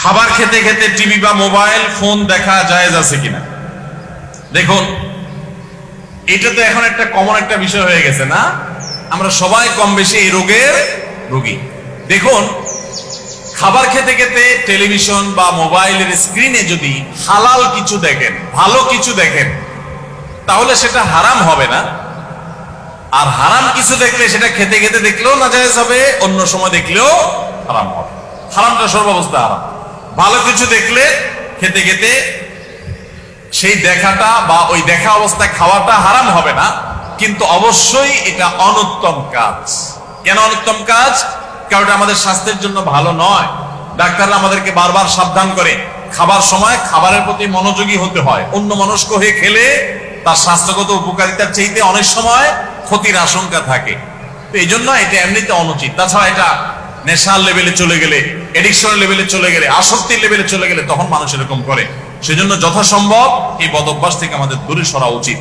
খাবার খেতে খেতে টিভি বা মোবাইল ফোন দেখা জায়েজ আছে কিনা? দেখুন, এটা তো এখন একটা কমন একটা বিষয় হয়ে গেছে না? আমরা সবাই কম বেশি এই রোগের রোগী। দেখুন, খাবার খেতে খেতে টেলিভিশন বা মোবাইলের স্ক্রিনে যদি হালাল কিছু দেখেন, ভালো কিছু দেখেন, তাহলে সেটা হারাম হবে না। আর হারাম কিছু দেখলে সেটা খেতে খেতে দেখলেও নাজায়েজ হবে, অন্য সময় দেখলেও হারাম হবে। হারামটা সর্বাবস্থা হারাম। ভালো কিছু দেখলে খেতে খেতে সেই দেখাটা বা ওই দেখা অবস্থায় খাওয়াটা হারাম হবে না, কিন্তু অবশ্যই এটা অনুত্তম কাজ। কেন অনুত্তম কাজ? কারণ এটা আমাদের স্বাস্থ্যের জন্য ভালো নয়। ডাক্তাররা আমাদেরকে বারবার সাবধান করে খাবার সময় খাবারের প্রতি মনোযোগী হতে হয়। অন্য মনস্ক হয়ে খেলে তার স্বাস্থ্যগত উপকারিতার চাইতে অনেক সময় ক্ষতির আশঙ্কা থাকে। তো এই জন্য এটা এমনিতে অনুচিত। তাছাড়া এটা নেশার লেভেলে চলে গেলে, এডিকশনের লেভেলে চলে গেলে, আসক্তির লেভেলে চলে গেলে তখন মানুষ এরকম করে। সেজন্য যথাসম্ভব এই বদ অভ্যাস থেকে আমাদের দূরে সরা উচিত।